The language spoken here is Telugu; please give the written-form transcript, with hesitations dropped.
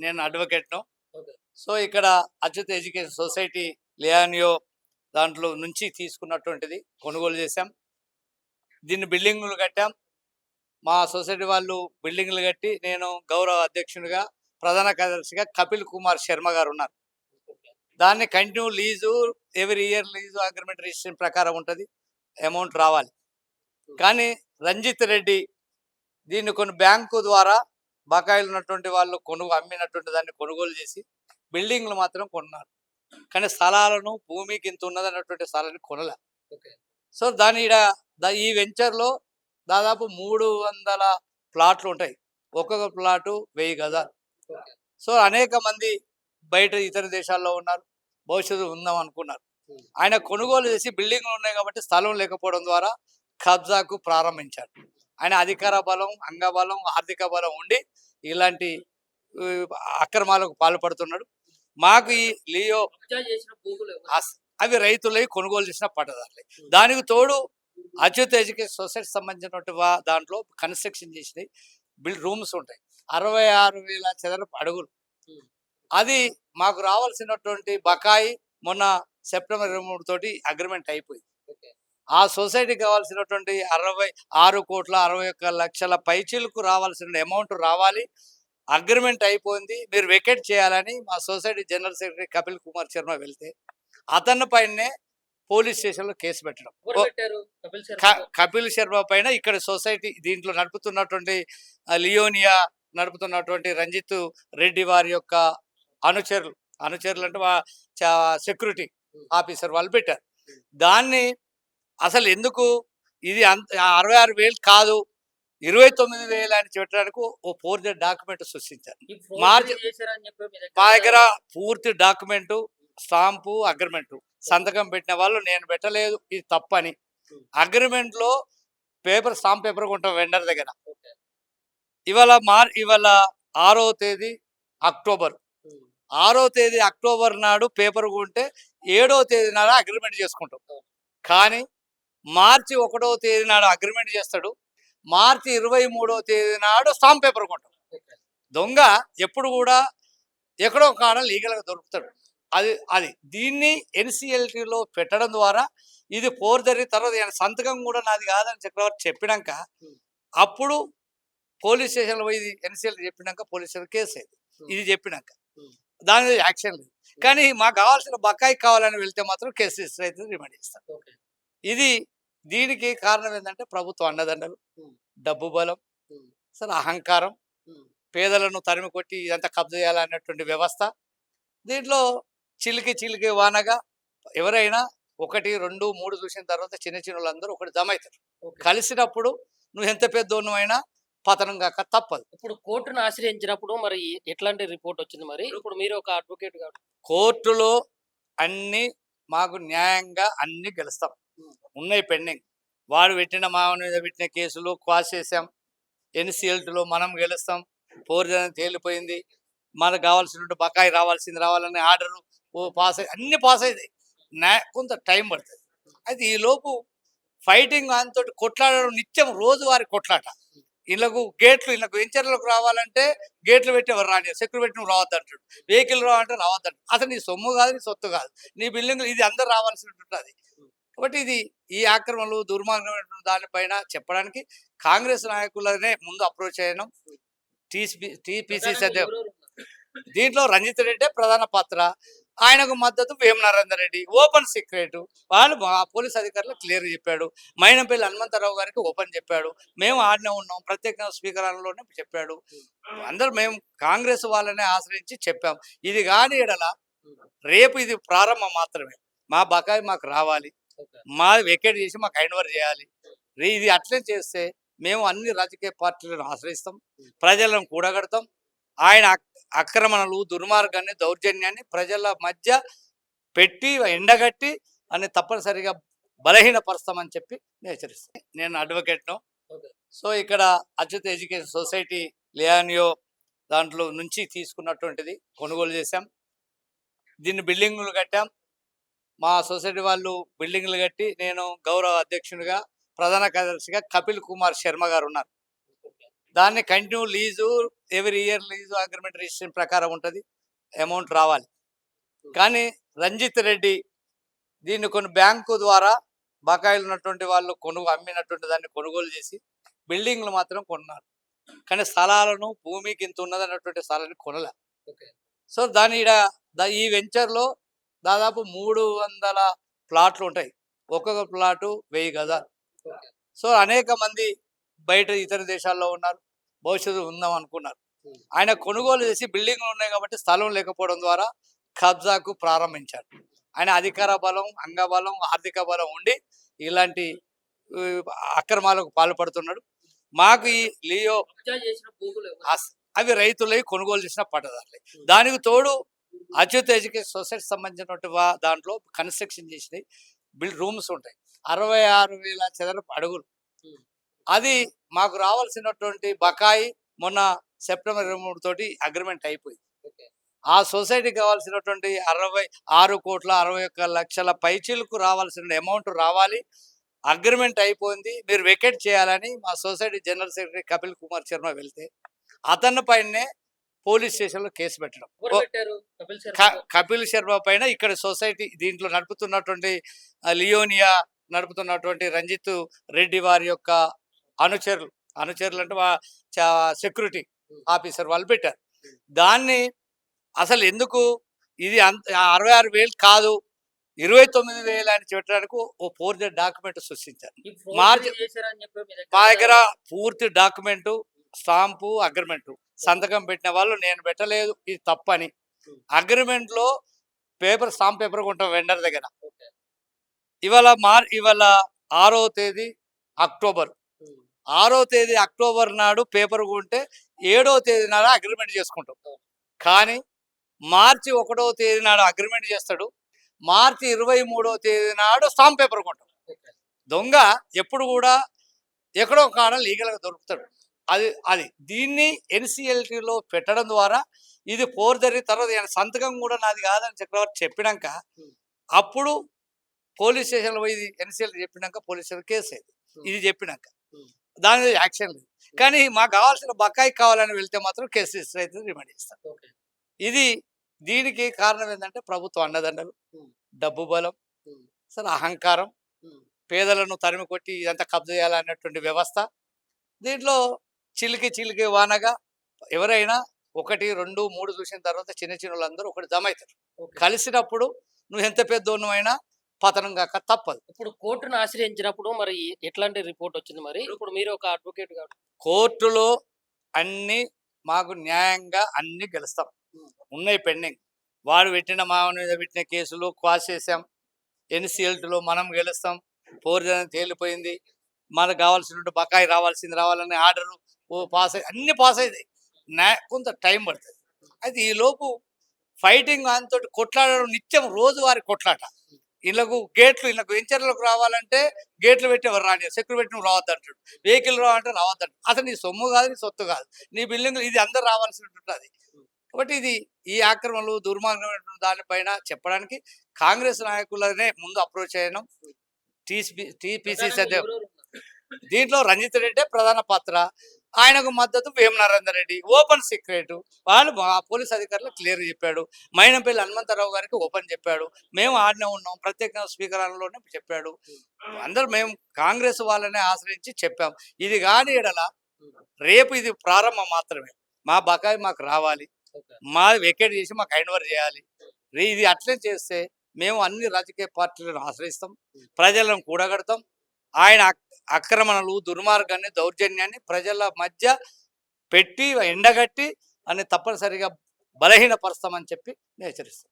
నేను అడ్వకేట్ను. సో ఇక్కడ అచ్యుత్ ఎడ్యుకేషన్ సొసైటీ లియానియో దాంట్లో నుంచి తీసుకున్నటువంటిది కొనుగోలు చేశాం. దీన్ని బిల్డింగులు కట్టాం. మా సొసైటీ వాళ్ళు బిల్డింగులు కట్టి నేను గౌరవ అధ్యక్షునిగా ప్రధాన కార్యదర్శిగా కపిల్ కుమార్ శర్మ గారు ఉన్నారు. దాన్ని continue lease every year lease agreement registration ప్రకారం ఉంటుంది, అమౌంట్ రావాలి. కానీ రంజిత్ రెడ్డి దీన్ని కొన్ని బ్యాంకు ద్వారా బకాయిలు ఉన్నటువంటి వాళ్ళు అమ్మినటువంటి దాన్ని కొనుగోలు చేసి బిల్డింగ్లు మాత్రం కొన్నారు. కానీ స్థలాలను భూమికి ఇంత ఉన్నది అన్నటువంటి స్థలాన్ని కొనలే. సో దాని ఈ వెంచర్లో దాదాపు 300 ప్లాట్లు ఉంటాయి. ఒక్కొక్క ప్లాటు 1000 గజాలు. సో అనేక మంది బయట ఇతర దేశాల్లో ఉన్నారు, భవిష్యత్తు ఉందాం అనుకున్నారు. ఆయన కొనుగోలు చేసి బిల్డింగ్లు ఉన్నాయి కాబట్టి స్థలం లేకపోవడం ద్వారా కబ్జాకు ప్రారంభించారు. ఆయన అధికార బలం, అంగబలం, ఆర్థిక బలం ఉండి ఇలాంటి అక్రమాలకు పాల్పడుతున్నాడు. మాకు ఈ లియో అవి రైతులై కొనుగోలు చేసిన పట్టదారులే. దానికి తోడు అచ్యుత్ ఎడ్యుకేషన్ సొసైటీ సంబంధించినటువంటి దాంట్లో కన్స్ట్రక్షన్ చేసినాయి రూమ్స్ ఉంటాయి, 66,000 చదరపు అడుగులు. అది మాకు రావాల్సినటువంటి బకాయి మొన్న సెప్టెంబర్ 23 తోటి అగ్రిమెంట్ అయిపోయింది. ఆ సొసైటీకి కావాల్సినటువంటి 66,61,00,000 పైచీలకు రావాల్సిన అమౌంట్ రావాలి. అగ్రిమెంట్ అయిపోయింది, మీరు వెకేట్ చేయాలని మా society general secretary Kapil Kumar Sharma వెళ్తే అతని పైనే పోలీస్ స్టేషన్లో కేసు పెట్టడం. కపిల్ శర్మ పైన ఇక్కడ సొసైటీ దీంట్లో నడుపుతున్నటువంటి లియోనియా నడుపుతున్నటువంటి రంజిత్ రెడ్డి వారి యొక్క అనుచరులు అంటే సెక్యూరిటీ ఆఫీసర్ వాళ్ళు పెట్టారు. దాన్ని అసలు ఎందుకు ఇది 66,000 కాదు 29,000 అని చెప్పడానికి ఓ ఫోర్జరీ డాక్యుమెంట్ సృష్టించారు. మార్చి మా దగ్గర పూర్తి డాక్యుమెంటు, స్టాంపు, అగ్రిమెంటు, సంతకం పెట్టిన వాళ్ళు నేను పెట్టలేదు, ఇది తప్పని. అగ్రిమెంట్లో స్టాంప్ పేపర్ కొంటాం వెండర్ దగ్గర. ఇవాళ 6వ తేదీ అక్టోబర్ 6వ తేదీ అక్టోబర్ నాడు పేపర్ కొంటే 7వ తేదీ నాడు అగ్రిమెంట్ చేసుకుంటాం. కానీ మార్చి 1వ తేదీ నాడు అగ్రిమెంట్ చేస్తాడు, మార్చి 23వ తేదీ నాడు స్టాంప్ పేపర్ కొంటాం. దొంగ ఎప్పుడు కూడా ఎక్కడో కాడ లీగల్గా దొరుకుతాడు. అది దీన్ని ఎన్సిఎల్టీలో పెట్టడం ద్వారా ఇది ఫోర్జరీ. తర్వాత సంతకం కూడా నాది కాదని చక్రవర్తి చెప్పినాక అప్పుడు పోలీస్ స్టేషన్లో పోయి ఇది ఎన్సిఎల్టీ చెప్పినాక పోలీస్ స్టేషన్ కేసు అయింది. ఇది చెప్పినాక దాని మీద యాక్షన్ లేదు. కానీ మాకు కావాల్సిన బకాయి కావాలని వెళ్తే మాత్రం కేసు రిజిస్టర్ అయితే రిమాండ్ చేస్తారు. దీనికి కారణం ఏంటంటే ప్రభుత్వం అండదండలు, డబ్బు బలం, అసలు అహంకారం, పేదలను తరిమి కొట్టి ఇదంతా కబ్జా చేయాలన్నటువంటి వ్యవస్థ. దీంట్లో చిలికి వానగా ఎవరైనా 1, 2, 3 చూసిన తర్వాత చిన్న వాళ్ళందరూ ఒకటి జమ అవుతారు. కలిసినప్పుడు నువ్వు ఎంత పెద్దోన్నమైనా పతనం కాక తప్పదు. ఇప్పుడు కోర్టును ఆశ్రయించినప్పుడు మరి ఎట్లాంటి రిపోర్ట్ వచ్చింది? మరి ఇప్పుడు మీరు ఒక అడ్వకేట్ కాబట్టి కోర్టులో అన్ని మాకు న్యాయంగా అన్ని గెలుస్తాం. ఉన్నాయి పెండింగ్. వాడు మా మీద పెట్టిన కేసులు క్వాష్ చేసాం. ఎన్సిఎల్టీలో మనం గెలుస్తాం. ఫోర్జరీ తేలిపోయింది. మనకు కావాల్సిన బకాయి రావాలని ఆర్డరు పాస్ అన్ని పాస్ అవుతాయి. కొంత టైం పడుతుంది. అయితే ఈలోపు ఫైటింగ్ అంతో కొట్లాడడం నిత్యం రోజువారి కొట్లాట. ఇళ్ళకు వెంచర్లకు రావాలంటే గేట్లు పెట్టి ఎవరు రాని, సెక్యూరిటీ పెట్టి నువ్వు రావద్దంటాడు. వెహికల్ రావాలంటే రావద్దంటాడు. అసలు నీ సొమ్ము కాదు, నీ సొత్తు కాదు, నీ బిల్డింగ్ ఇది అందరు రావాల్సినటువంటి. కాబట్టి ఈ ఆక్రమణలు దుర్మార్గమైనటువంటి దానిపైన చెప్పడానికి కాంగ్రెస్ నాయకులనే ముందు అప్రోచ్ చేయడం. టీపీసీసీ దీంట్లో రంజిత్ రెడ్డి ప్రధాన పాత్ర, ఆయనకు మద్దతు వేం నరేందర్ రెడ్డి. ఓపెన్ సీక్రెట్ వాళ్ళు పోలీస్ అధికారులు క్లియర్ చెప్పాడు. మైనంపల్లి హనుమంతరావు గారికి ఓపెన్ చెప్పాడు. మేము ఆడనే ఉన్నాం, ప్రత్యేకంగా స్పీకర్లోనే చెప్పాడు. అందరూ మేము కాంగ్రెస్ వాళ్ళనే ఆశ్రయించి చెప్పాం. ఇది కాని ఎడల రేపు ఇది ప్రారంభం మాత్రమే. మా బకాయి మాకు రావాలి, మా వెకేట్ చేసి మాకు హ్యాండ్ ఓవర్ చేయాలి. ఇది అట్లే చేస్తే మేము అన్ని రాజకీయ పార్టీలను ఆశ్రయిస్తాం, ప్రజలను కూడగడతాం. ఆయన అక్రమణలు, దుర్మార్గాన్ని, దౌర్జన్యాన్ని ప్రజల మధ్య పెట్టి ఎండగట్టి అని తప్పనిసరిగా బలహీనపరుస్తామని చెప్పి నేను హెచ్చరిస్తాను. నేను అడ్వకేట్ను. సో ఇక్కడ అచ్యుత్ ఎడ్యుకేషన్ సొసైటీ లియానియో దాంట్లో నుంచి తీసుకున్నటువంటిది కొనుగోలు చేశాం. దీన్ని బిల్డింగులు కట్టాం. మా సొసైటీ వాళ్ళు బిల్డింగ్లు కట్టి నేను గౌరవ అధ్యక్షునిగా ప్రధాన కార్యదర్శిగా కపిల్ కుమార్ శర్మ గారు ఉన్నారు. దాన్ని continue lease every year lease agreement registration ప్రకారం ఉంటుంది, అమౌంట్ రావాలి. కానీ రంజిత్ రెడ్డి దీన్ని కొన్ని బ్యాంకు ద్వారా బకాయిలు ఉన్నటువంటి వాళ్ళు అమ్మినటువంటి దాన్ని కొనుగోలు చేసి బిల్డింగ్లు మాత్రం కొన్నారు. కానీ స్థలాలను భూమికి ఇంత ఉన్నదన్నటువంటి స్థలాన్ని కొనలే. సో దాని ఈ వెంచర్లో దాదాపు 300 ప్లాట్లు ఉంటాయి. ఒక్కొక్క ప్లాటు 1000 గజాలు. సో అనేక మంది బయట ఇతర దేశాల్లో ఉన్నారు, భవిష్యత్తు ఉందాం అనుకున్నారు. ఆయన కొనుగోలు చేసి బిల్డింగ్లు ఉన్నాయి కాబట్టి స్థలం లేకపోవడం ద్వారా కబ్జాకు ప్రారంభించాడు. ఆయన అధికార బలం, అంగబలం, ఆర్థిక బలం ఉండి ఇలాంటి అక్రమాలకు పాల్పడుతున్నాడు. మాకు ఈ లియో అవి రైతులై కొనుగోలు చేసిన పట్టదారులే. దానికి తోడు అచ్యుత్ ఎడ్యుకేషన్ సొసైటీ సంబంధించినటువంటి దాంట్లో కన్స్ట్రక్షన్ చేసినాయి రూమ్స్ ఉంటాయి, 66,000 చదరపు అడుగులు. అది మాకు రావాల్సినటువంటి బకాయి మొన్న సెప్టెంబర్ 23 తోటి అగ్రిమెంట్ అయిపోయింది. ఆ సొసైటీకి కావాల్సినటువంటి 66,61,00,000 పైచీలకు రావాల్సిన అమౌంట్ రావాలి, అగ్రిమెంట్ అయిపోయింది, మీరు వెకేట్ చేయాలని మా society general secretary Kapil Kumar Sharma వెళ్తే అతని పైనే పోలీస్ స్టేషన్లో కేసు పెట్టడం. కపిల్ శర్మ పైన ఇక్కడ సొసైటీ దీంట్లో నడుపుతున్నటువంటి లియోనియా నడుపుతున్నటువంటి రంజిత్ రెడ్డి వారి యొక్క అనుచరులు అంటే సెక్యూరిటీ ఆఫీసర్ వాళ్ళు పెట్టారు. దాన్ని అసలు ఎందుకు ఇది 66,000 కాదు 29,000 అని చెప్పడానికి ఓ ఫోర్జరీ డాక్యుమెంట్ సృష్టించారు. మార్చి మా దగ్గర పూర్తి డాక్యుమెంటు, స్టాంపు, అగ్రిమెంటు, సంతకం పెట్టిన వాళ్ళు నేను పెట్టలేదు, ఇది తప్పని. అగ్రిమెంట్లో పేపర్, స్టాంప్ పేపర్ కొంటాం వెండర్ దగ్గర. ఇవాళ 6వ తేదీ అక్టోబర్ 6వ తేదీ అక్టోబర్ నాడు పేపర్ కొంటే 7వ తేదీ నాడు అగ్రిమెంట్ చేసుకుంటాం. కానీ మార్చి 1వ తేదీ నాడు అగ్రిమెంట్ చేస్తాడు, మార్చి 23వ తేదీ నాడు స్టాంప్ పేపర్ కొంటాం. దొంగ ఎప్పుడు కూడా ఎక్కడో కాడ లీగల్గా దొరుకుతాడు. అది దీన్ని ఎన్సిఎల్టీలో పెట్టడం ద్వారా ఇది ఫోర్జరీ. తర్వాత సంతకం కూడా నాది కాదని చక్రవర్తి చెప్పినాక అప్పుడు పోలీస్ స్టేషన్లో పోయి ఎన్సిఎల్టీ చెప్పినాక పోలీస్ స్టేషన్ కేసు అయింది. ఇది చెప్పినాక దాని మీద యాక్షన్ లేదు. కానీ మాకు కావాల్సిన బకాయి కావాలని వెళ్తే మాత్రం కేసు రిజిస్టర్ అయితే రిమాండ్ చేస్తాం. దీనికి కారణం ఏంటంటే ప్రభుత్వం అండదండలు, డబ్బు బలం, అసలు అహంకారం, పేదలను తరిమి కొట్టి ఇదంతా కబ్జా చేయాలన్నటువంటి వ్యవస్థ. దీంట్లో చిలికి వానగా ఎవరైనా 1, 2, 3 చూసిన తర్వాత చిన్న వాళ్ళందరూ ఒకటి జమ అవుతారు. కలిసినప్పుడు నువ్వు ఎంత పెద్దోన్నమైనా పతనం కాక తప్పదు. ఇప్పుడు కోర్టును ఆశ్రయించినప్పుడు మరి ఎట్లాంటి రిపోర్ట్ వచ్చింది? మరి ఇప్పుడు మీరు ఒక అడ్వకేట్ కాదు, కోర్టులో అన్ని మాకు న్యాయంగా అన్ని గెలుస్తాం. ఉన్నాయి పెండింగ్. వాడు మా మీద పెట్టిన కేసులు క్వాష్ చేసాం. ఎన్సిఎల్టీలో మనం గెలుస్తాం. ఫోర్జరీ తేలిపోయింది. మనకు కావాల్సిన బకాయి రావాలని ఆర్డరు పాస్ అన్ని పాస్ అవుతాయి. కొంత టైం పడుతుంది. అయితే ఈలోపు ఫైటింగ్ దాంతో కొట్లాడడం నిత్యం రోజువారి కొట్లాట. ఇళ్ళకు వెంచర్లకు రావాలంటే గేట్లు పెట్టి ఎవరు రాని, సెక్యూరిటీ పెట్టి నువ్వు రావద్దు అంటాడు. వెహికల్ రావాలంటే రావద్దంట. అసలు నీ సొమ్ము కాదు, నీ సొత్తు కాదు, నీ బిల్డింగ్, ఇది అందరు రావాల్సినటువంటి. కాబట్టి ఈ ఆక్రమణలు, దుర్మార్గమైనటువంటి దానిపైన చెప్పడానికి కాంగ్రెస్ నాయకులనే ముందు అప్రోచ్ చేయడం. టీపీసీసీ దీంట్లో రంజిత్ రెడ్డి ప్రధాన పాత్ర, ఆయనకు మద్దతు వేమ నరేందర్ రెడ్డి. ఓపెన్ సీక్రెట్ వాళ్ళు పోలీస్ అధికారులు క్లియర్ చెప్పాడు. మైనంపల్లి హనుమంతరావు గారికి ఓపెన్ చెప్పాడు. మేము ఆడనే ఉన్నాం, ప్రత్యేక స్వీకరణలోనే చెప్పాడు. అందరూ మేము కాంగ్రెస్ వాళ్ళనే ఆశ్రయించి చెప్పాం. ఇది కాని ఎడల రేపు ఇది ప్రారంభం మాత్రమే. మా బకాయి మాకు రావాలి, మా వెకేట్ చేసి మాకు హ్యాండ్ ఓవర్ చేయాలి. ఇది అట్లే చేస్తే మేము అన్ని రాజకీయ పార్టీలను ఆశ్రయిస్తాం, ప్రజలను కూడగడతాం. ఆయన అక్రమణలు, దుర్మార్గాన్ని, దౌర్జన్యాన్ని ప్రజల మధ్య పెట్టి ఎండగట్టి అని తప్పనిసరిగా బలహీనపరుస్తామని చెప్పి నేను హెచ్చరిస్తాను.